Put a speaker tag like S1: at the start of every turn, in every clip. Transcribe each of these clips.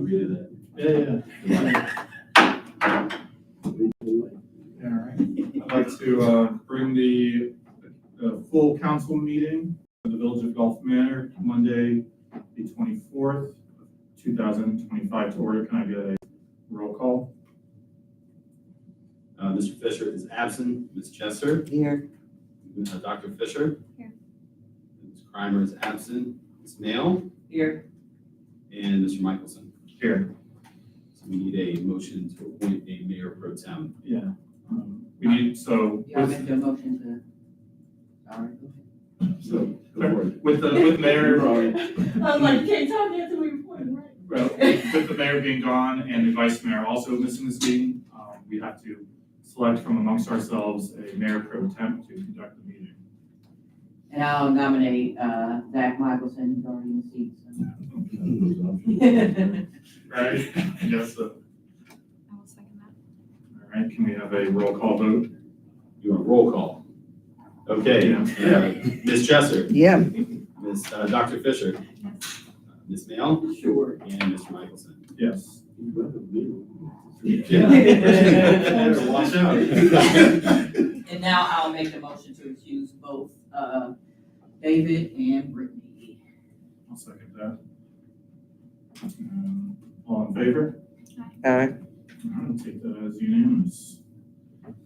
S1: agree to that.
S2: All right. I'd like to bring the full council meeting for the Village of Gulf Manor, Monday, the 24th, 2025 to order. Can I get a roll call?
S1: Mr. Fisher is absent. Ms. Chester?
S3: Here.
S1: Dr. Fisher?
S4: Here.
S1: Ms. Crimer is absent. Ms. Mail?
S3: Here.
S1: And Mr. Michelson.
S2: Here.
S1: So we need a motion to appoint a mayor pro tem.
S2: Yeah. We need, so.
S3: Y'all make the motion to. Sorry.
S1: So go for it.
S2: With mayor,
S5: I was like, you can't talk after we report, right?
S2: well, with the mayor being gone and the vice mayor also missing this meeting, we have to select from amongst ourselves a mayor pro tem to conduct the meeting.
S3: And I'll nominate, Zach Michelson, who's already in the seat, so.
S2: Right? Yes.
S4: I will second that.
S2: All right. Can we have a roll call vote?
S1: You want roll call? Okay. Ms. Chester?
S3: Yeah.
S1: Ms. Dr. Fisher?
S4: Yes.
S1: Ms. Mail?
S3: Sure.
S1: And Mr. Michelson.
S2: Yes.
S1: Yeah. Watch out.
S3: And now I'll make the motion to excuse both, David and Brittany.
S2: I'll second that. All in favor?
S3: Aye.
S2: I'll take that as unanimous.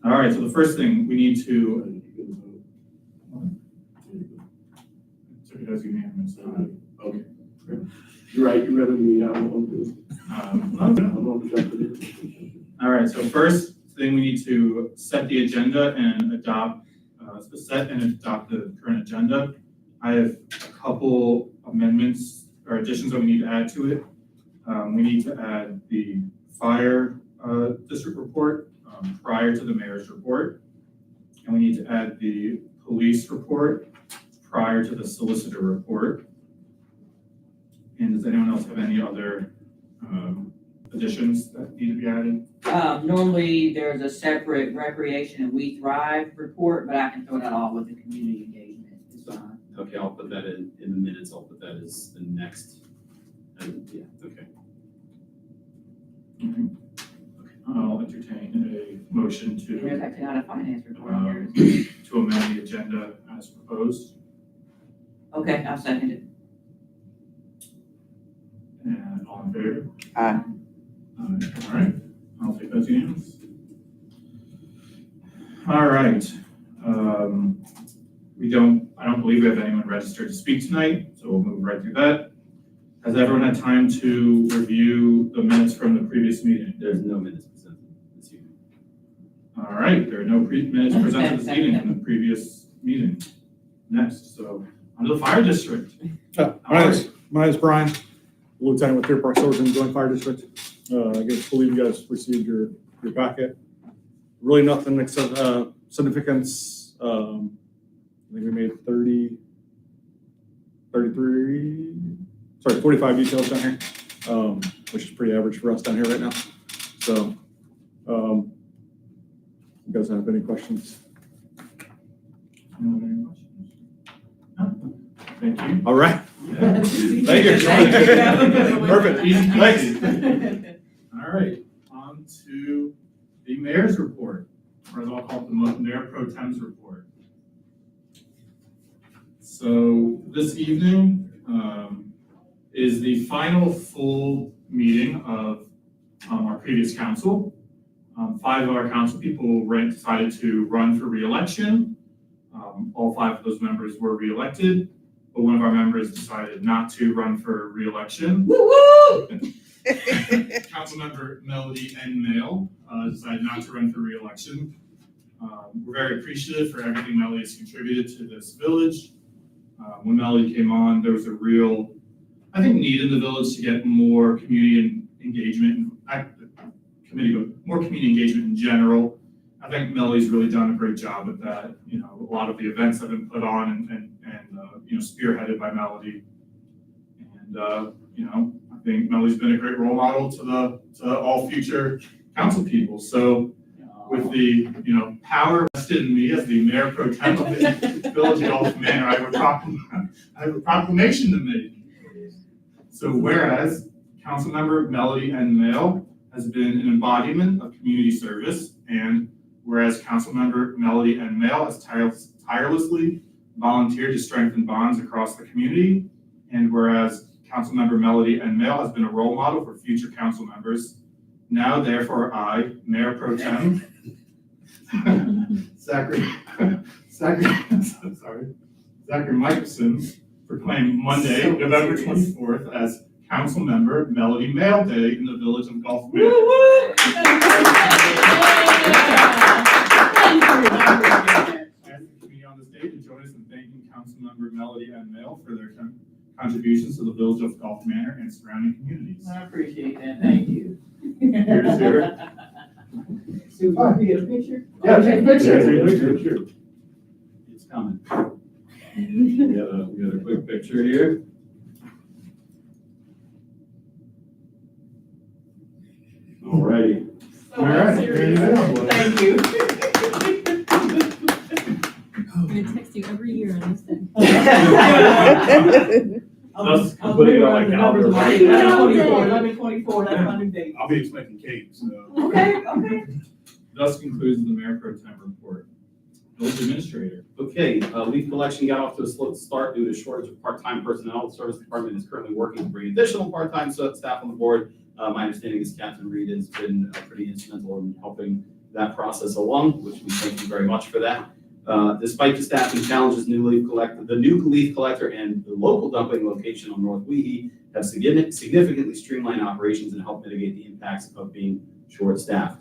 S2: All right, so the first thing we need to. Took it as unanimous.
S6: Okay. You're right, you rather me, I won't do this.
S2: All right, so first thing we need to set the agenda and adopt, the current agenda. I have a couple amendments or additions that we need to add to it. We need to add the fire district report prior to the mayor's report. And we need to add the police report prior to the solicitor report. And does anyone else have any other additions that need to be added?
S3: Normally, there's a separate recreation and We Thrive report, but I can throw that all with the community engagement. It's fine.
S1: Okay, I'll put that in the minutes. I'll put that as the next. Yeah, okay.
S2: I'll entertain a motion
S3: And there's
S2: to
S3: actually not a finance report here.
S2: to amend the agenda as proposed.
S3: Okay, I'll second it.
S2: And all in favor?
S3: Aye.
S2: All right, I'll take those unanimous. All right. I don't believe we have anyone registered to speak tonight, so we'll move right through that. Has everyone had time to review the minutes from the previous meeting?
S1: There's no minutes presented this evening.
S2: All right, there are no minutes presented this evening from the previous meeting. Next, so under the fire district.
S7: My name is Brian, Lieutenant with Deer Park Silverton Joint Fire District. I believe you guys received your packet. Really nothing except significance. I think we made 45 details down here, which is pretty average for us down here right now. So, you guys have any questions?
S2: Any questions? No? Thank you.
S7: All right.
S2: Yeah.
S7: Thank you. Perfect.
S2: Easy
S7: Thanks.
S2: peasy. All right, on to the mayor's report, or as I'll call it, the Mayor Pro Tem's report. So this evening is the final full meeting of our previous council. 5 of our council people decided to run for re-election. All 5 of those members were re-elected, but one of our members decided not to run for re-election.
S3: Woo-woo!
S2: Councilmember Melody N. Mail decided not to run for re-election. We're very appreciative for everything Melody has contributed to this village. When Melody came on, there was a real, I think, need in the village to get more community engagement, more community engagement in general. I think Melody's really done a great job at that. You know, a lot of the events have been put on and spearheaded by Melody. And you know, I think Melody's been a great role model to all future council people. So with the power vested in me as the mayor pro tem of the Village of Gulf Manor, I have a proclamation to make. So whereas Councilmember Melody N. Mail has been an embodiment of community service, and whereas Councilmember Melody N. Mail has tirelessly volunteered to strengthen bonds across the community, and whereas Councilmember Melody N. Mail has been a role model for future council members, now therefore I, Mayor Pro Tem Zachary Michelson, proclaim Monday, November 24th as Councilmember Melody Mail Day in the village of Gulf Manor. I ask the committee on the stage to join us in thanking Councilmember Melody and Mail for their contributions to the village of Gulf Manor and surrounding communities.
S3: I appreciate that, thank you.
S2: Here to hear.
S5: So if I can get a picture?
S6: Yeah,
S5: Okay,
S6: take a picture.
S1: It's coming. We got a quick picture here. Alrighty.
S5: So
S2: All right,
S5: serious.
S2: there you go.
S5: Thank you.
S4: I'm gonna text you every year on this thing.
S6: Us putting it on my calendar.
S5: 11/24, that's my new date.
S6: I'll be expecting cake, so.
S5: Okay.
S2: Thus concludes the Mayor Pro Tem report. Village Administrator.
S1: Okay, leaf collection got off to a slow start due to shortage of part-time personnel. The service department is currently working to bring additional part-time staff on the board. My understanding is Captain Reed has been pretty instrumental in helping that process along, which we thank you very much for that. Despite the staffing challenges, the new leaf collector and the local dumping location on North Weehee have significantly streamlined operations and helped mitigate the impacts of being short-staffed.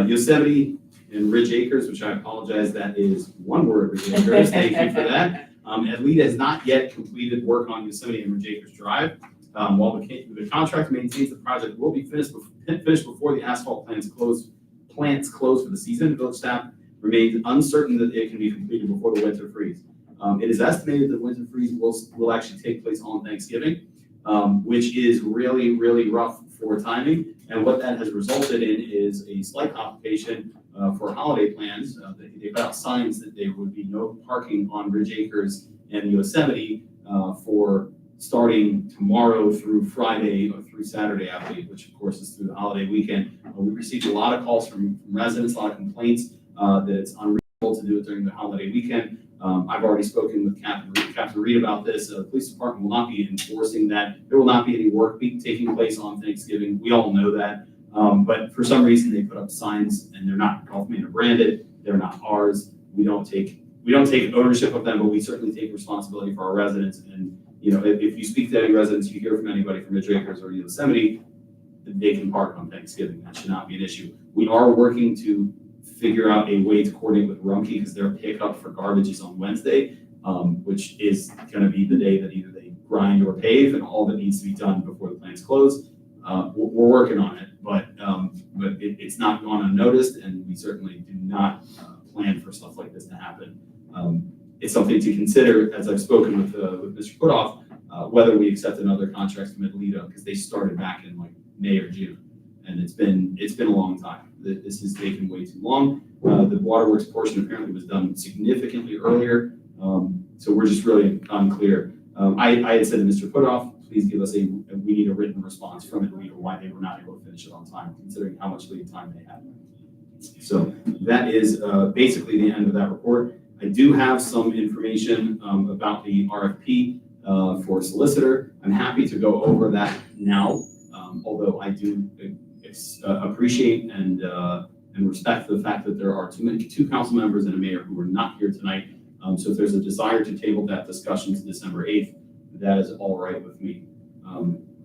S1: Yosemite and Ridge Acres, which I apologize, that is one word, Ridge Acres, thank you for that. Adlita has not yet completed work on Yosemite and Ridge Acres Drive. While the contractor maintains the project will be finished before the asphalt plants close for the season, village staff remains uncertain that it can be completed before the winter freeze. It is estimated that winter freeze will actually take place on Thanksgiving, which is really, really rough for timing. And what that has resulted in is a slight complication for holiday plans. They put out signs that there would be no parking on Ridge Acres and Yosemite for starting tomorrow through Friday or through Saturday, I believe, which of course is through the holiday weekend. We received a lot of calls from residents, a lot of complaints that it's unreasonable to do it during the holiday weekend. I've already spoken with Captain Reed about this. The police department will not be enforcing that. There will not be any work taking place on Thanksgiving. We all know that. But for some reason, they put up signs and they're not Gulf Manor branded. They're not ours. We don't take ownership of them, but we certainly take responsibility for our residents. And you know, if you speak to any residents, you hear from anybody from Ridge Acres or Yosemite, they can park on Thanksgiving. That should not be an issue. We are working to figure out a way to coordinate with Rumpke because their pickup for garbage is on Wednesday, which is going to be the day that either they grind or pave, and all that needs to be done before the plants close. We're working on it, but it's not gone unnoticed, and we certainly do not plan for stuff like this to happen. It's something to consider, as I've spoken with Mr. Putoff, whether we accept another contract from Adelita, because they started back in like May or June, and it's been a long time. This has taken way too long. The waterworks portion apparently was done significantly earlier, so we're just really unclear. I had said to Mr. Putoff, please give us we need a written response from Adelita why they were not able to finish it on time, considering how much lead time they had. So that is basically the end of that report. I do have some information about the RFP for solicitor. I'm happy to go over that now, although I do appreciate and respect the fact that there are two council members and a mayor who are not here tonight. So if there's a desire to table that discussion to December 8th, that is all right with me.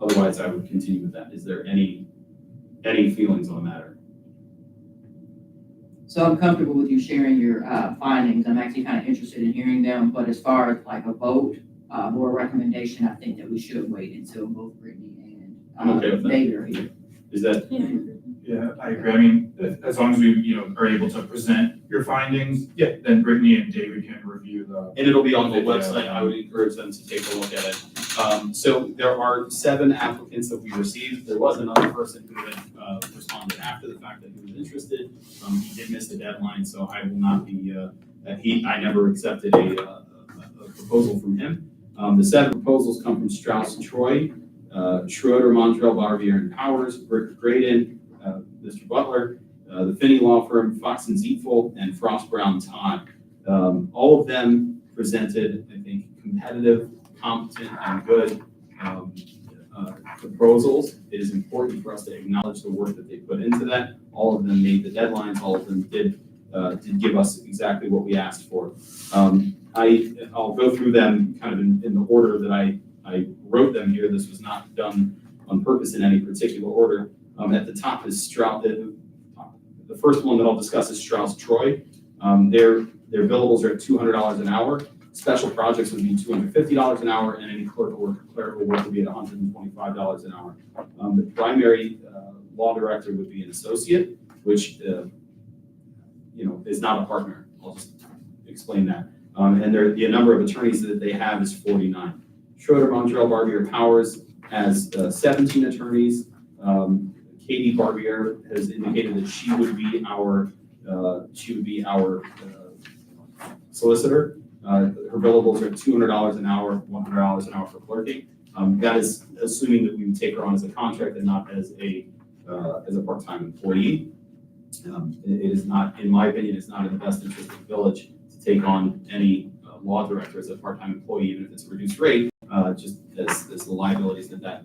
S1: Otherwise, I would continue with that. Is there any feelings on the matter?
S3: So I'm comfortable with you sharing your findings. I'm actually kind of interested in hearing them, but as far as like a vote or a recommendation, I think that we should wait until both Brittany
S1: I'm okay with
S3: and
S1: that.
S3: David are here.
S1: Is that,
S2: Yeah, I agree. I mean, as long as we, are able to present your findings, then Brittany and David can review the.
S1: and it'll be on the website. I would encourage them to take a look at it. So there are 7 applicants that we received. There was another person who had responded after the fact that he was interested. He did miss the deadline, so I will not be, I never accepted a proposal from him. The 7 proposals come from Strauss Troy, Schroeder, Montrell, Barbier, and Powers, Brick Graydon, Mr. Butler, the Finney Law Firm, Fox and Zietfel, and Frost Brown Todd. All of them presented, I think, competitive, competent, and good proposals. It is important for us to acknowledge the work that they put into that. All of them made the deadlines. All of them did give us exactly what we asked for. I'll go through them kind of in the order that I wrote them here. This was not done on purpose in any particular order. At the top is Strauss. The first one that I'll discuss is Strauss Troy. Their billables are at $200 an hour. Special projects would be $250 an hour, and any clerical work would be at $125 an hour. The primary law director would be an associate, which is not a partner. I'll just explain that. And the number of attorneys that they have is 49. Schroeder, Montrell, Barbier, Powers has 17 attorneys. Katie Barbier has indicated that she would be our solicitor. Her billables are $200 an hour, $100 an hour for clerking. That is assuming that we would take her on as a contract and not as a part-time employee. It is not, in my opinion, it's not in the best interest of the village to take on any law director as a part-time employee, even if it's a reduced rate, just as the liabilities that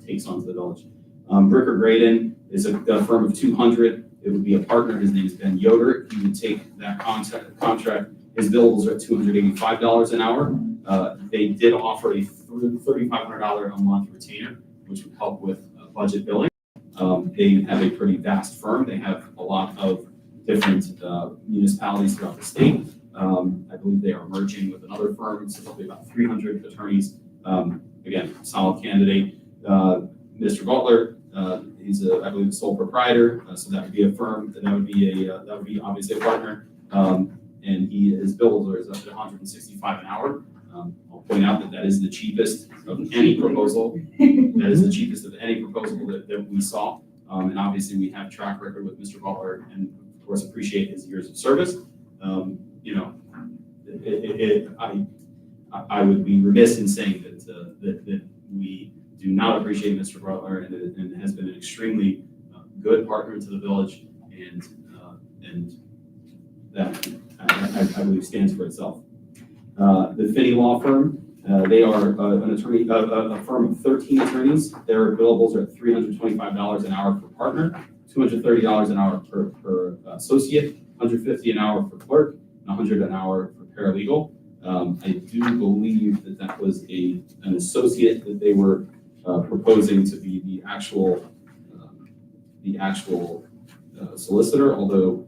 S1: takes on to the village. Bricker Graydon is a firm of 200. It would be a partner. His name is Ben Yoder. He would take that contract. His billables are at $285 an hour. They did offer a $3,500 a month retainer, which would help with budget billing. They have a pretty vast firm. They have a lot of different municipalities throughout the state. I believe they are merging with another firm, so there'll be about 300 attorneys. Again, solid candidate. Mr. Butler, he's I believe the sole proprietor, so that would be a firm, that would be obviously a partner. And his billables are up to $165 an hour. I'll point out that is the cheapest of any proposal. That is the cheapest of any proposal that we saw. And obviously we have track record with Mr. Butler, and of course appreciate his years of service. I would be remiss in saying that we do not appreciate Mr. Butler, and has been an extremely good partner to the village, and that I believe stands for itself. The Finney Law Firm, they are a firm of 13 attorneys. Their billables are at $325 an hour per partner, $230 an hour per associate, $150 an hour for clerk, and $100 an hour for paralegal. I do believe that was an associate that they were proposing to be the actual solicitor, although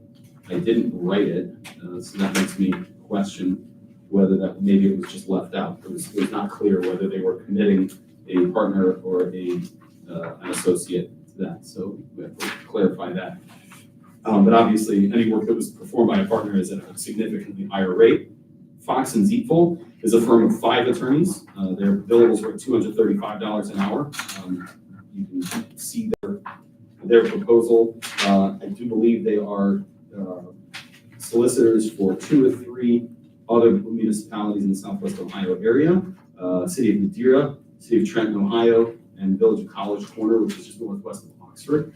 S1: I didn't write it, so that makes me question whether that maybe it was just left out. It was not clear whether they were committing a partner or an associate to that, so we have to clarify that. But obviously, any work that was performed by a partner is at a significantly higher rate. Fox and Zietfel is a firm of 5 attorneys. Their billables are at $235 an hour. You can see their proposal. I do believe they are solicitors for 2 or 3 other municipalities in the Southwest Ohio area. City of Madeira, City of Trenton, Ohio, and Village of College Corner, which is just northwest of Oxford.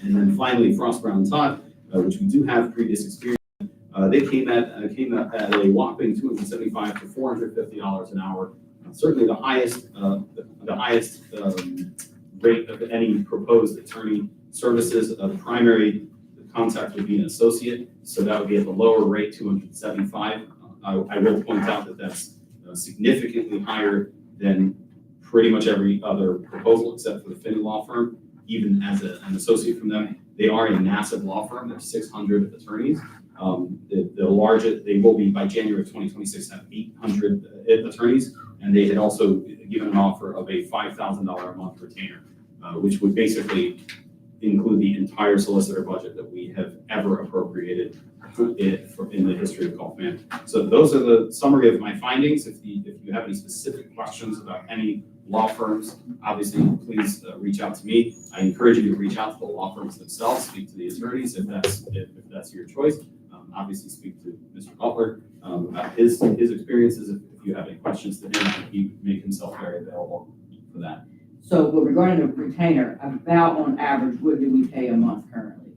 S1: And then finally, Frost Brown Todd, which we do have previous experience. They came at a whopping $275 to $450 an hour. Certainly the highest rate of any proposed attorney services. The primary contact would be an associate, so that would be at the lower rate, $275. I will point out that that's significantly higher than pretty much every other proposal except for the Finney Law Firm. Even as an associate from them, they are a massive law firm. There's 600 attorneys. The largest, they will be by January of 2026 have 800 attorneys, and they had also given an offer of a $5,000 a month retainer, which would basically include the entire solicitor budget that we have ever appropriated in the history of Kaufman. So those are the summary of my findings. If you have any specific questions about any law firms, obviously please reach out to me. I encourage you to reach out to the law firms themselves, speak to the attorneys if that's your choice. Obviously speak to Mr. Butler about his experiences. If you have any questions to him, he would make himself very available for that.
S3: So, but regarding the retainer, about on average, what do we pay a month currently?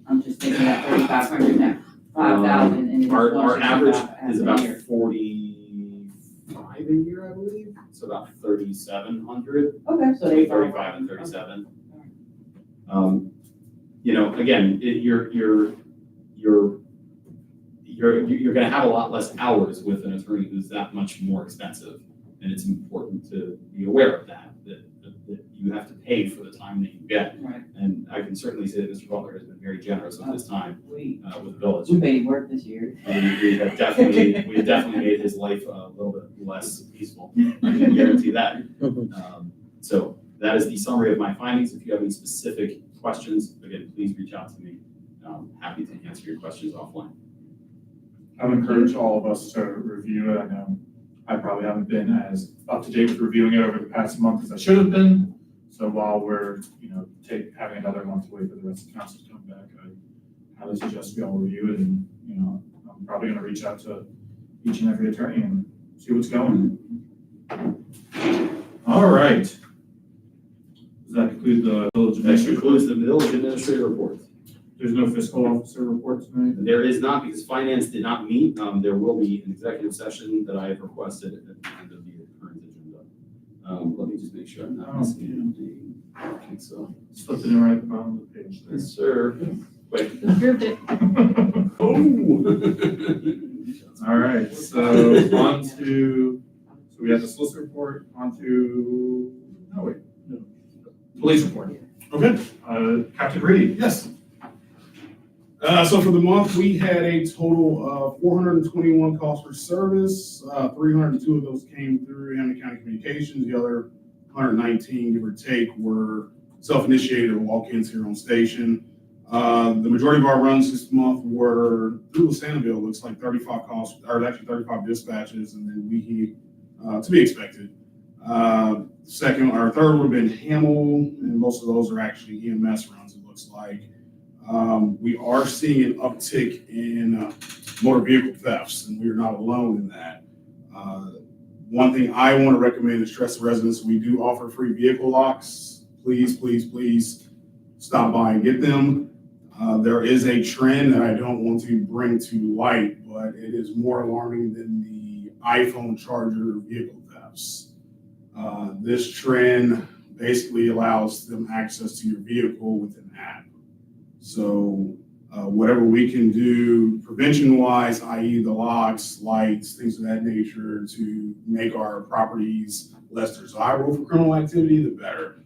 S3: I'm just thinking about 3,500 now, 5,000 and then
S1: Our average
S3: 165
S1: is
S3: a
S1: about
S3: year.
S1: 45 a year, I believe. So about 3,700,
S3: Okay, so they.
S1: between 35 and 37. You know, again, you're gonna have a lot less hours with an attorney who's that much more expensive. And it's important to be aware of that you have to pay for the time that you get.
S3: Right,
S1: And I can certainly say that Mr. Butler has been very generous with his time
S3: we
S1: with the village.
S3: made it work this year.
S1: We have definitely made his life a little bit less peaceful. I can guarantee that. So that is the summary of my findings. If you have any specific questions, again, please reach out to me. Happy to answer your questions offline.
S2: I would encourage all of us to review it. I know I probably haven't been as up to date with reviewing it over the past month as I should have been. So while we're, having another month to wait for the rest of the council to come back, I highly suggest we all review it, and, I'm probably gonna reach out to each and every attorney and see what's going. All right. Does that conclude the village
S1: That
S2: administrator?
S1: concludes the village administrator report.
S2: There's no fiscal officer report tonight?
S1: There is not, because finance did not meet. There will be an executive session that I have requested at the end of the current agenda. Let me just make sure I'm not missing anything. I don't think so.
S2: Slipped it in right at the bottom of the page there.
S1: Yes, sir. Wait.
S4: Approved it.
S1: Oh.
S2: All right, so we have the solicitor report, police report.
S8: Okay,
S2: Captain Reed.
S8: yes. So for the month, we had a total of 421 calls for service. 302 of those came through Hammond County Communications. The other 119, give or take, were self-initiated or walk-ins here on station. The majority of our runs this month were through Sanibel. Looks like 35 calls, or actually 35 dispatches, and then we, to be expected. Second or third would have been Hamel, and most of those are actually EMS runs, it looks like. We are seeing an uptick in motor vehicle thefts, and we are not alone in that. One thing I want to recommend and stress to residents, we do offer free vehicle locks. Please, please, please stop by and get them. There is a trend that I don't want to bring to light, but it is more alarming than the iPhone charger vehicle thefts. This trend basically allows them access to your vehicle with an app. So whatever we can do prevention-wise, i.e. the locks, lights, things of that nature, to make our properties less desirable for criminal activity, the better.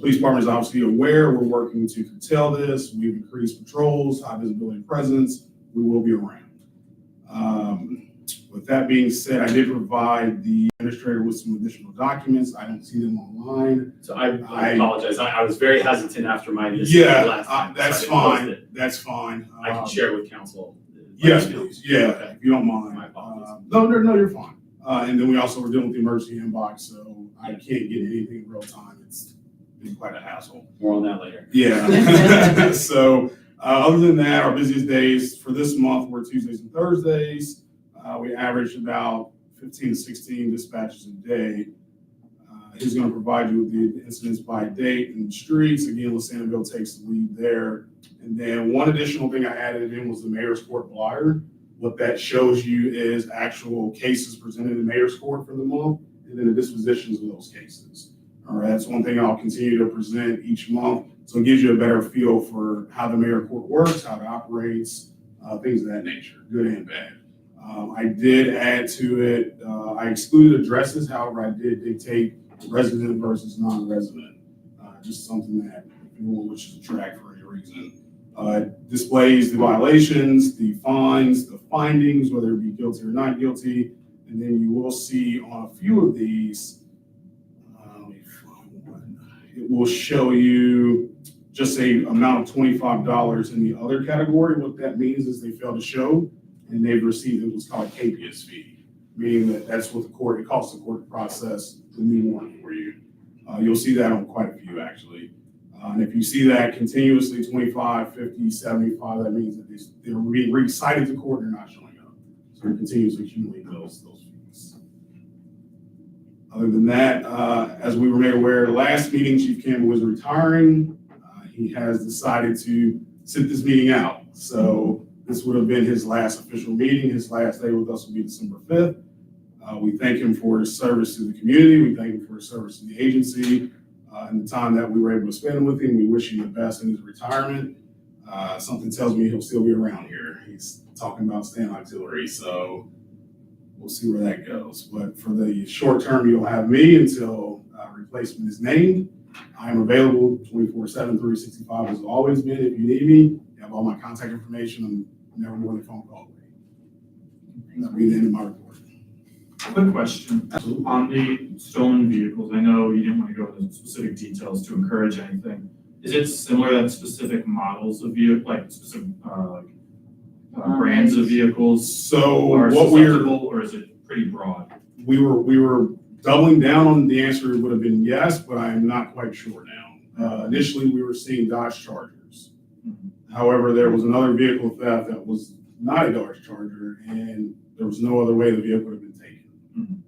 S8: Police department is obviously aware. We're working to curtail this. We've increased patrols, high visibility presence. We will be around. With that being said, I did provide the administrator with some additional documents. I don't see them online.
S1: So I apologize. I was very hesitant after my last time.
S8: That's
S1: so I didn't post
S8: fine.
S1: it.
S8: That's fine.
S1: I can share with council.
S8: Yes, please. Yeah,
S1: Okay.
S8: if you don't mind.
S1: My apologies.
S8: No, you're fine. And then we also were dealing with the emergency inbox, so I can't get anything in real time. It's been quite a hassle.
S1: More on that later.
S8: Yeah. So other than that, our busiest days for this month were Tuesdays and Thursdays. We averaged about 15 to 16 dispatches a day. He's going to provide you with the incidents by date and streets. Again, Sanibel takes the lead there. And then one additional thing I added in was the mayor's court flyer. What that shows you is actual cases presented in mayor's court for the month, and then the dispositions of those cases. All right, that's one thing I'll continue to present each month. So it gives you a better feel for how the mayor court works, how it operates, things of that nature, good and bad. I did add to it, I excluded addresses, however, I did dictate resident versus non-resident. Just something that anyone wishes to track for any reason. Displays the violations, the fines, the findings, whether it be guilty or not guilty. And then you will see on a few of these, let me find one. It will show you just a amount of $25 in the other category. What that means is they fail to show, and they've received what's called a capias fee, meaning that that's what it costs the court to process the new one for you. You'll see that on quite a few, actually. And if you see that continuously, 25, 50, 75, that means that they're being recited to court and they're not showing up. So they're continuously accumulating those fees. Other than that, as we were made aware, the last meeting, Chief Campbell was retiring. He has decided to sit this meeting out. So this would have been his last official meeting. His last day with us will be December 5th. We thank him for his service to the community. We thank him for his service to the agency and the time that we were able to spend with him. We wish him the best in his retirement. Something tells me he'll still be around here. He's talking about staying auxiliary, so we'll see where that goes. But for the short term, you'll have me until replacement is named. I am available 24/7, 365 as always been. If you need me, you have all my contact information. I'm never more than a phone call away. That'll be the end of my report.
S2: Quick question. On the stolen vehicles, I know you didn't want to go into specific details to encourage anything. Is it similar to specific models of vehicle, like specific brands of vehicals?
S8: So
S2: Are
S8: what we're
S2: susceptible, or is it pretty broad?
S8: we were doubling down on the answer would have been yes, but I am not quite sure now. Initially, we were seeing Dodge Chargers. However, there was another vehicle theft that was not a Dodge Charger, and there was no other way the vehicle would have been taken.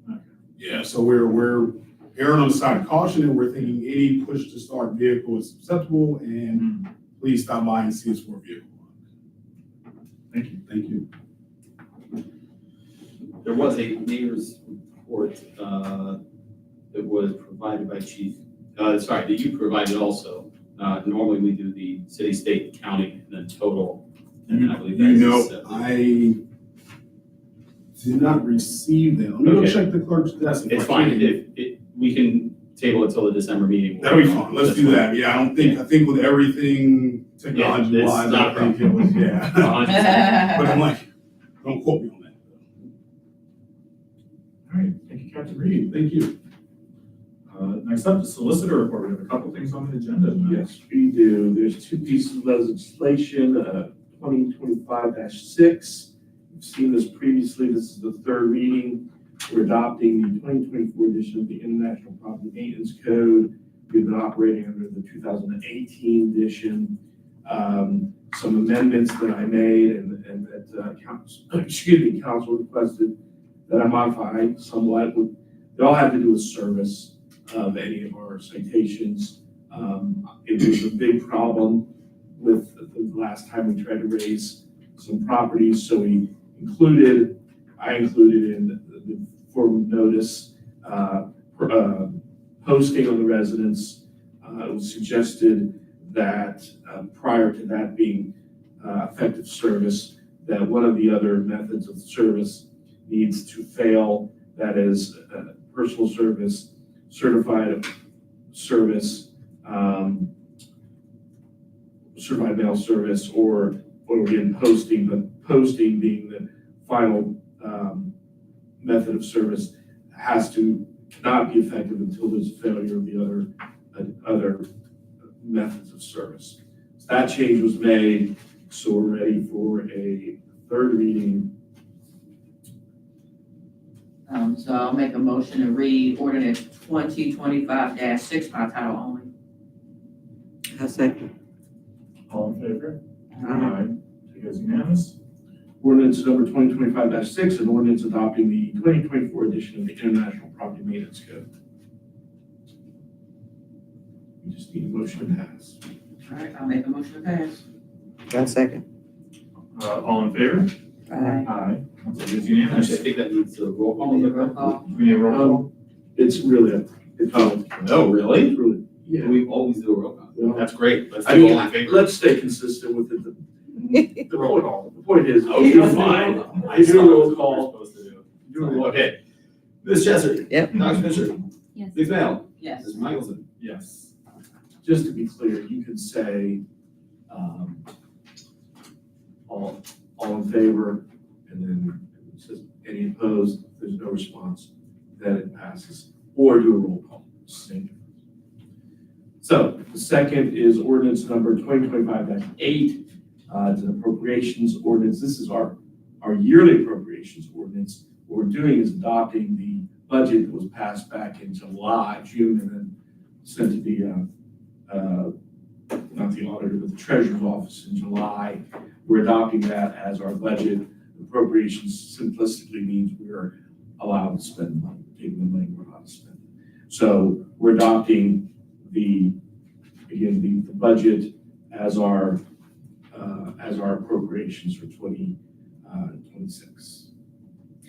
S2: Okay.
S8: Yeah, so we're erring on the side of caution, and we're thinking any push to start vehicle is susceptible, and please stop by and see us for a vehicle.
S2: Thank you.
S8: Thank you.
S1: There was a mayor's report that was provided by Chief, that you provided also. Normally we do the city, state, county, and then total. And I believe that's
S8: I did not receive them. Let me go
S1: Okay.
S8: check the clerk's desk.
S1: It's fine. We can table it till the December meeting.
S8: That'll be fine. Let's do that. Yeah, I think with everything technology wise,
S1: it's not
S8: I think it was, yeah. But I'm like, don't quote me on that.
S2: All right, thank you, Captain Reed.
S8: Thank you.
S2: Next up, the solicitor report. We have a couple things on the agenda tonight.
S6: Yes, we do. There's two pieces of legislation, 2025-6. You've seen this previously. This is the third reading. We're adopting the 2024 edition of the International Property Maintenance Code. We've been operating under the 2018 edition. Some amendments that I made and that council requested that I modify somewhat. They all have to do with service of any of our citations. It was a big problem with the last time we tried to raise some properties, so I included in the form of notice, posting on the residence. It was suggested that prior to that being effective service, that one of the other methods of service needs to fail, that is personal service, certified service, certified mail service, or again, posting, but posting being the final method of service cannot be effective until there's a failure of the other methods of service. So that change was made, so we're ready for a third reading.
S3: So I'll make a motion to read ordinance 2025-6 by title only.
S9: I second.
S2: All in favor? Aye. It is unanimous.
S6: Ordinance number 2025-6, an ordinance adopting the 2024 edition of the International Property Maintenance Code. We just need a motion to pass.
S3: All right, I'll make a motion to pass.
S9: I second.
S2: All in favor?
S9: Aye.
S2: Aye. It is
S1: Actually, I
S2: unanimous.
S1: think that needs a roll call.
S3: Need a roll call?
S2: We need a roll call.
S6: It's really,
S1: No, really?
S6: it's really, yeah.
S1: We always do a roll call.
S6: Well,
S1: That's great. Let's
S6: I
S1: do
S6: mean,
S1: all in favor.
S6: let's stay consistent with it. The
S2: Roll call.
S6: the point is.
S1: Oh, you're fine.
S6: I do a roll call.
S1: Supposed to do.
S6: Do a roll.
S1: Okay. Ms. Chesser.
S9: Yep.
S1: Dr. Fisher.
S4: Yes.
S1: Ms. Mail.
S3: Yes.
S1: Mr. Michelson.
S2: Yes.
S6: Just to be clear, you could say, all in favor, and then it says any opposed, if there's no response, then it passes, or do a roll call. Same difference. So the second is ordinance number 2025-8. It's an appropriations ordinance. This is our yearly appropriations ordinance. What we're doing is adopting the budget that was passed back in June, and then sent to the not the auditor, but the treasurer's office in July. We're adopting that as our budget. Appropriations simplistically means we're allowed to spend money. taking the money we're not spending. So we're adopting the budget as our appropriations for 2026.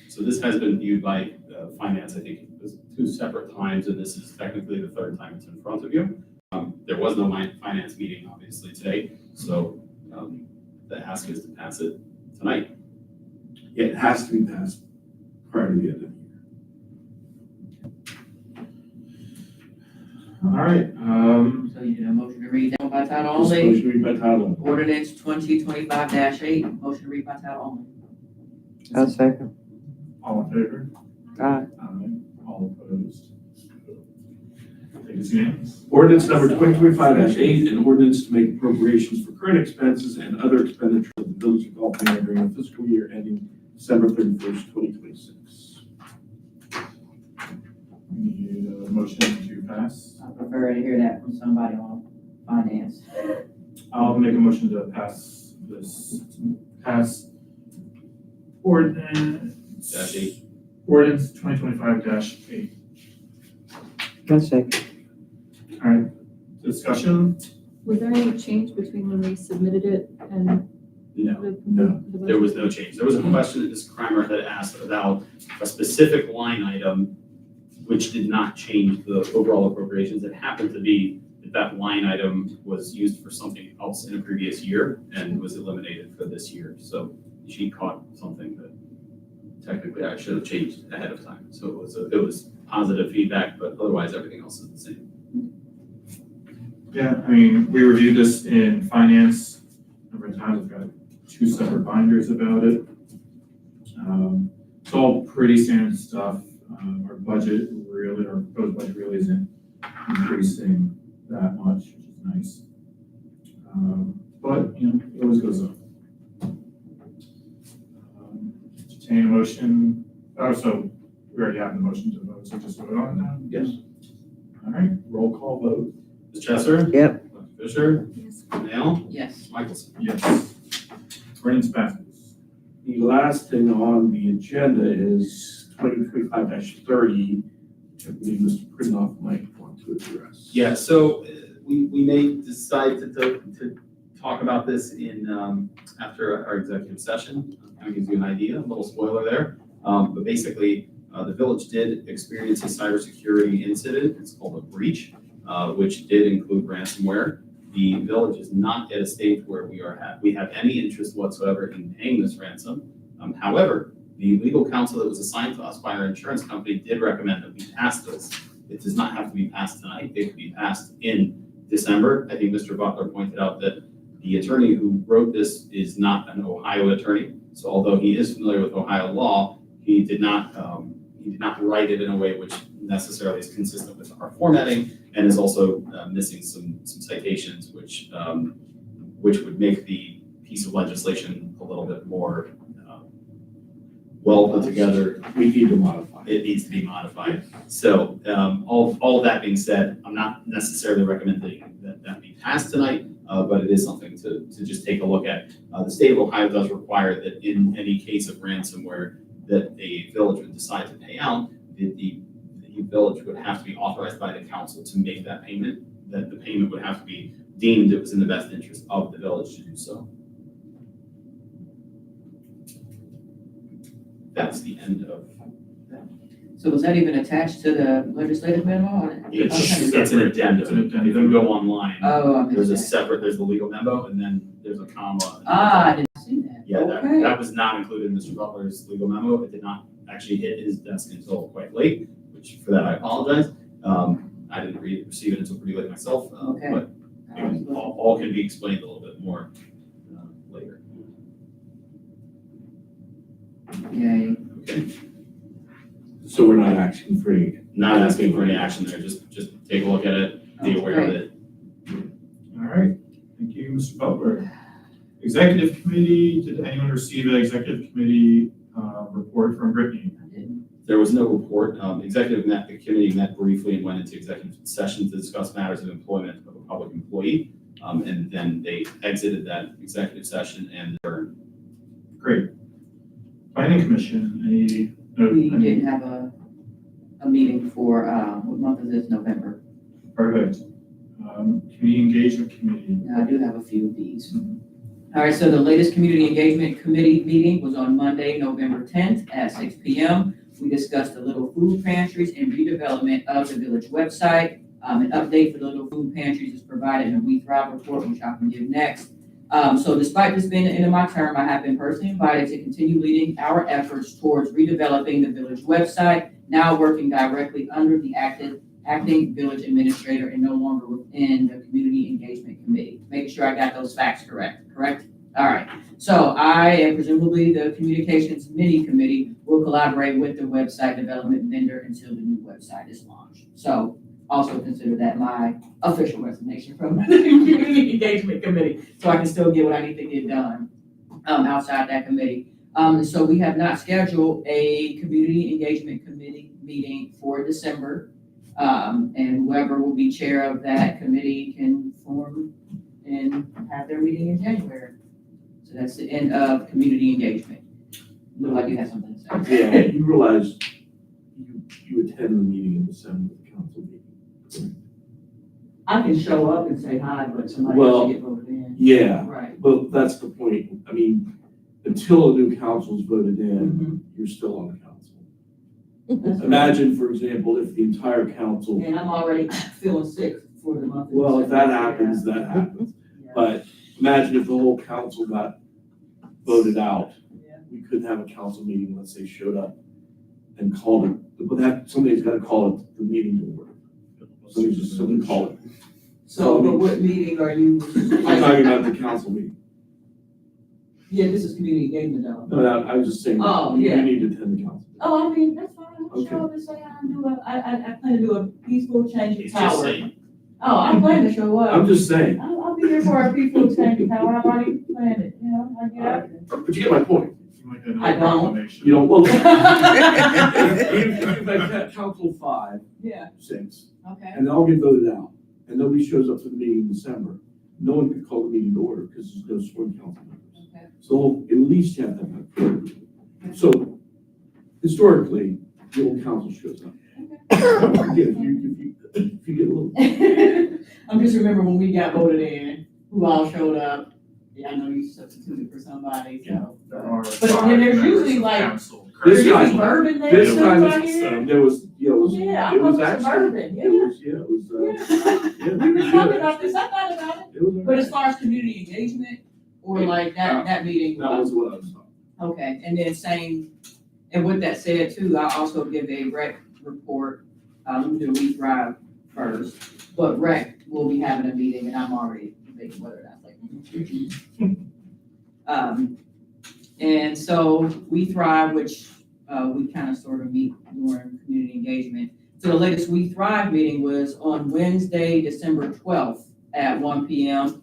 S1: So this has been viewed by finance, I think, it was 2 separate times, and this is technically the 3rd time it's in front of you. There was no finance meeting, obviously, today, so the ask is to pass it tonight.
S6: It has to be passed prior to the end of the year.
S2: All right,
S3: So you need a motion to read that one by title
S6: This
S3: only?
S6: motion read by title only.
S3: Ordinance 2025-8, motion to read by title only.
S9: I'll second.
S2: all in favor?
S9: Aye.
S2: All opposed? I think it's unanimous.
S6: Ordinance number 2025-8, an ordinance to make appropriations for current expenses and other expenditures of the Village of Gulf Breeze during the fiscal year ending December 31st, 2026.
S2: We need a motion to pass.
S3: I prefer to hear that from somebody on finance.
S2: I'll make a motion to pass ordinance.
S1: Dash 8.
S2: Ordinance 2025-8.
S9: I'll second.
S2: All right, discussion?
S4: Was there any change between when we submitted it and
S1: No.
S6: No.
S4: the
S1: There was no change. There was a question that Ms. Kramer had asked about a specific line item which did not change the overall appropriations. It happened to be that that line item was used for something else in a previous year and was eliminated for this year. So she caught something that technically I should have changed ahead of time. So it was positive feedback, but otherwise everything else is the same.
S2: Yeah, I mean, we reviewed this in finance a number of times. We've got 2 separate binders about it. It's all pretty standard stuff. Our budget really, our proposed budget really isn't increasing that much, which is nice. But, you know, it always goes up. Entertain a motion, so we already have the motion to vote, so just vote on it now?
S1: Yes.
S2: All right, roll call vote.
S1: Ms. Chesser?
S9: Yep.
S1: Dr. Fisher?
S4: Yes.
S1: Nail?
S3: Yes.
S1: Michelson?
S2: Yes. Ordinance passes.
S6: The last thing on the agenda is 2025-30, I believe Mr. Pridnoff might want to address.
S1: Yeah, so we may decide to talk about this in, after our executive session. Kind of gives you an idea, a little spoiler there. But basically, the village did experience a cybersecurity incident. It's called a breach, which did include ransomware. The village is not at a stage where we have any interest whatsoever in paying this ransom. However, the legal counsel that was assigned to us by our insurance company did recommend that we pass this. It does not have to be passed tonight. It could be passed in December. I think Mr. Butler pointed out that the attorney who wrote this is not an Ohio attorney. So although he is familiar with Ohio law, he did not write it in a way which necessarily is consistent with our formatting and is also missing some citations which would make the piece of legislation a little bit more well put together.
S6: We need to modify it.
S1: It needs to be modified. So all of that being said, I'm not necessarily recommending that be passed tonight, but it is something to just take a look at. The state of Ohio does require that in any case of ransomware that a village would decide to pay out, the village would have to be authorized by the council to make that payment, that the payment would have to be deemed it was in the best interest of the village to do so. That's the end of
S3: So was that even attached to the legislative memo?
S1: it's an addendum. If you go online,
S3: Oh, I
S1: there's a
S3: missed that.
S1: separate, there's the legal memo and then there's a comma.
S3: Ah, I didn't see that.
S1: Yeah,
S3: Okay.
S1: that was not included in Mr. Butler's legal memo. It did not actually hit his desk until quite late, which for that I apologize. I didn't receive it until pretty late myself,
S3: Okay.
S1: but all can be explained a little bit more later.
S3: Yay.
S1: Okay,
S6: So we're not asking for any.
S1: not asking for any action there, just take a look at it, be aware of it.
S2: All right, thank you, Mr. Butler. Executive committee, did anyone receive an executive committee report from Brittany?
S3: I didn't.
S1: There was no report. The committee met briefly and went into executive session to discuss matters of employment of a public employee. And then they exited that executive session and adjourned.
S2: Great. Planning commission, any?
S3: We didn't have a a meeting for, what month is this, November?
S2: Perfect. Community Engagement Committee.
S3: Now, I do have a few of these. All right, so the latest Community Engagement Committee meeting was on Monday, November 10th at 6 p.m. We discussed the Little Food Pantries and redevelopment of the village website. An update for the Little Food Pantries is provided in a We Thrive report, which I can give next. So despite this being the end of my term, I have been personally invited to continue leading our efforts towards redeveloping the village website, now working directly under the acting village administrator and no longer within the Community Engagement Committee. Making sure I got those facts correct? All right. So I and presumably the Communications Mini Committee will collaborate with the website development vendor until the new website is launched. So also consider that my official resignation from the Community Engagement Committee, so I can still get what I need to get done outside that committee. So we have not scheduled a Community Engagement Committee meeting for December. And whoever will be chair of that committee can form and have their meeting in January. So that's the end of community engagement. Look like you have something to say.
S6: Yeah, you realize you attend the meeting in December, the council meeting.
S5: I can show up and say hi, but somebody
S6: Well,
S5: has to get voted in.
S6: Yeah,
S3: Right.
S6: but that's the point. I mean, until a new council's voted in,
S5: Mhm.
S6: you're still on the council. Imagine, for example, if the entire council,
S5: And I'm already feeling sick for the month. of
S6: well, if that
S5: December.
S6: happens, that happens.
S5: Yeah.
S6: But imagine if the whole council got voted out.
S5: Yeah.
S6: We couldn't have a council meeting, let's say, showed up and called it, but somebody's gotta call it the meeting to order. Somebody call it.
S5: So, but what meeting are you?
S6: I'm talking about the council meeting.
S5: Yeah, this is community engagement though.
S6: No, I was just saying,
S5: Oh,
S6: you
S5: yeah.
S6: need to attend the council.
S5: Oh, I mean, that's fine. I'll
S6: Okay.
S5: show up and say I'm doing, I plan to do a peaceful change of
S1: It's just
S5: power.
S1: saying.
S5: Oh, I plan to show up.
S6: I'm just saying,
S5: I'll be here for a peaceful change of power. I've already planned it, you know, I get out there.
S6: but you get my point.
S2: You might get
S5: I
S2: another
S5: don't.
S2: proclamation.
S6: You know, well, you've had council 5,
S5: Yeah,
S6: 6,
S3: Okay.
S6: and they all get voted out, and nobody shows up to the meeting in December. No one could call the meeting to order because there's no sworn council members.
S3: Okay.
S6: So at least you have to have priority. So historically, the old council shows up. Again, if you get a little,
S5: I'm just remembering when we got voted in, who all showed up. Yeah, I know you substituted for somebody, so.
S2: There are
S5: But
S2: five
S5: then there's
S2: members
S5: usually
S2: of
S5: like-
S2: council
S6: This
S5: There's
S6: time-
S5: usually bourbon there
S6: this
S5: too,
S6: time
S5: right
S6: it's,
S5: here.
S6: there was, yeah, it was,
S5: Yeah,
S6: it was
S5: I'm
S6: actually,
S5: bourbon,
S6: it was, yeah,
S5: We were talking
S6: yeah.
S5: about this, I thought about it.
S6: It was.
S5: But as far as community engagement, or like that meeting.
S6: That was what I was talking.
S3: Okay, and then same, and with that said too, I'll also give a rec report. Let me do We Thrive first, but rec will be having a meeting and I'm already debating whether or not like. And so We Thrive, which, we kind of sort of meet during community engagement. So the latest We Thrive meeting was on Wednesday, December 12th at 1 p.m.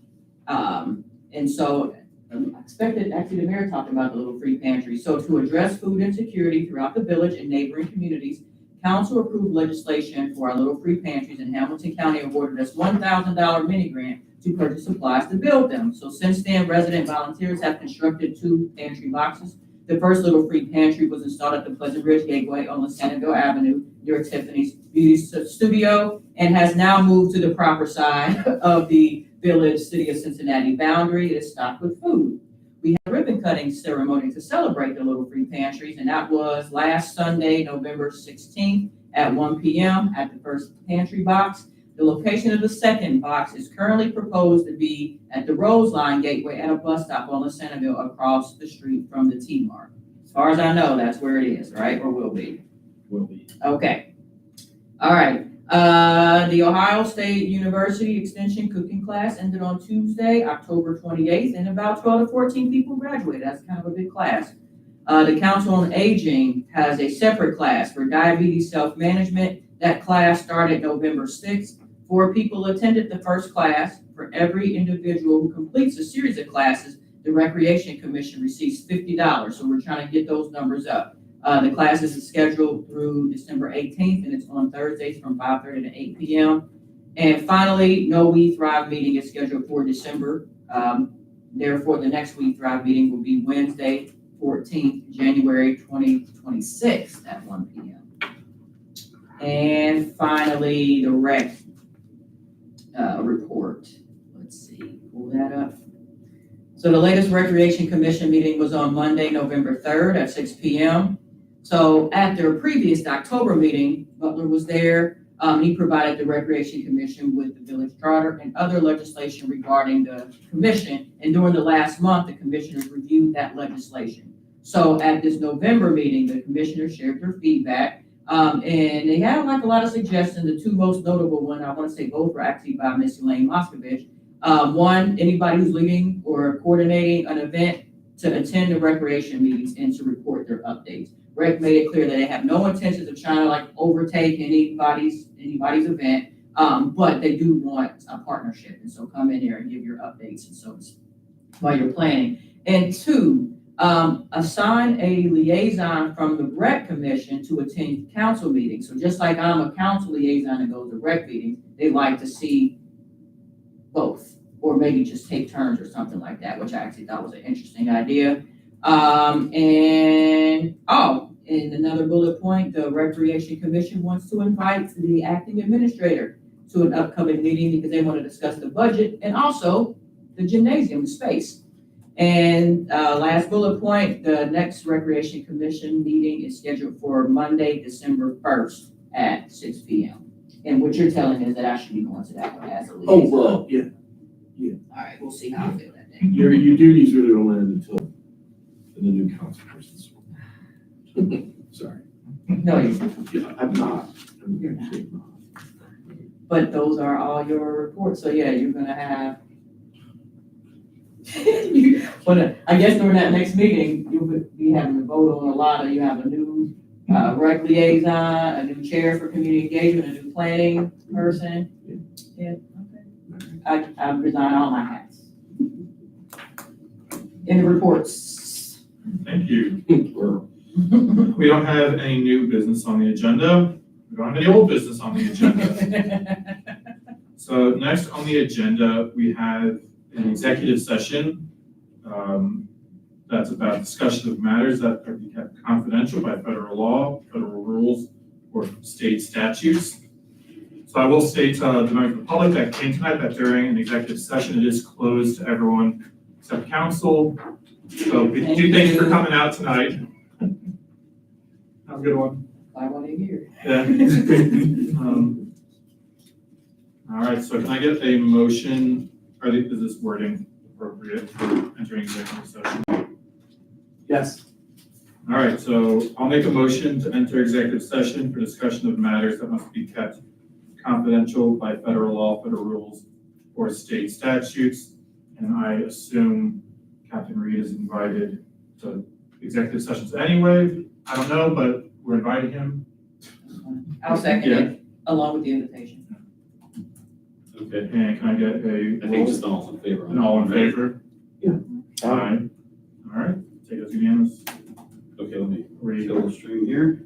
S3: And so I expected, actually, the mayor talked about the little free pantry. So to address food insecurity throughout the village and neighboring communities, council approved legislation for our little free pantries, and Hamilton County awarded us $1,000 mini grant to purchase supplies to build them. So since then, resident volunteers have constructed 2 pantry boxes. The first little free pantry was installed at the Pleasant Ridge Gateway on Centerville Avenue near Tiffany's Beauty Studio, and has now moved to the proper side of the village, city of Cincinnati boundary. It is stocked with food. We had a ribbon cutting ceremony to celebrate the little free pantries, and that was last Sunday, November 16th at 1 p.m. at the first pantry box. The location of the second box is currently proposed to be at the Roseline Gateway at a bus stop on the Centerville across the street from the T-Mart. As far as I know, that's where it is, right, or will be?
S1: Will be.
S3: Okay. All right. The Ohio State University Extension cooking class ended on Tuesday, October 28th, and about 12 to 14 people graduated. That's kind of a big class. The Council on Aging has a separate class for diabetes self-management. That class started November 6th. 4 people attended the first class. For every individual who completes a series of classes, the Recreation Commission receives $50. So we're trying to get those numbers up. The classes is scheduled through December 18th, and it's on Thursdays from 5:30 to 8 p.m. And finally, no We Thrive meeting is scheduled for December. Therefore, the next We Thrive meeting will be Wednesday, 14th, January 2026 at 1 p.m. And finally, the rec, report. Let's see, pull that up. So the latest Recreation Commission meeting was on Monday, November 3rd at 6 p.m. So at their previous October meeting, Butler was there. He provided the Recreation Commission with the village charter and other legislation regarding the commission. And during the last month, the commissioners reviewed that legislation. So at this November meeting, the commissioners shared their feedback. And they had like a lot of suggestions. The two most notable one, I want to say both were actually by Miss Elaine Moscovich. One, anybody who's leading or coordinating an event to attend the recreation meetings and to report their updates. Rec made it clear that they have no intentions of trying to like overtake anybody's event, but they do want a partnership. And so come in there and give your updates and so while you're planning. And two, assign a liaison from the rec commission to attend council meetings. So just like I'm a council liaison that goes to rec meetings, they like to see both, or maybe just take turns or something like that, which I actually thought was an interesting idea. And another bullet point, the Recreation Commission wants to invite the acting administrator to an upcoming meeting because they want to discuss the budget and also the gymnasium space. And last bullet point, the next Recreation Commission meeting is scheduled for Monday, December 1st at 6 p.m. And what you're telling me is that I should be going to that one as a liaison.
S6: Oh, well, yeah.
S3: All right, we'll see how I feel that day.
S6: Your duties really don't end until the new council person's. Sorry.
S3: No,
S6: Yeah, I'm not.
S3: You're not. But those are all your reports, so yeah, you're gonna have. I guess during that next meeting, you'll be having to vote on a lot of, you have a new, rec liaison, a new chair for community engagement, a new planning person. Yeah, okay. I resign all my hats. In the reports.
S2: Thank you. We don't have any new business on the agenda. We don't have any old business on the agenda. So next on the agenda, we have an executive session that's about discussion of matters that are kept confidential by federal law, federal rules, or state statutes. So I will state to the members of the public that came tonight that during an executive session, it is closed to everyone except council. So we do thank you for coming out tonight. Have a good one.
S3: I want to hear.
S2: Yeah. All right, so can I get a motion, is this wording appropriate for entering executive session?
S6: Yes.
S2: All right, so I'll make a motion to enter executive session for discussion of matters that must be kept confidential by federal law, federal rules, or state statutes. And I assume Captain Reed is invited to executive sessions anyway. I don't know, but we're inviting him.
S3: I'll second it, along with the invitation.
S1: Okay,
S2: And can I get
S1: I think just all in favor.
S2: an all in favor?
S6: Yeah.
S2: Aye. All right, take it as unanimous.
S1: Okay, let me
S2: Read.
S1: kill the string here.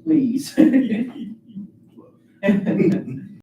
S3: Please.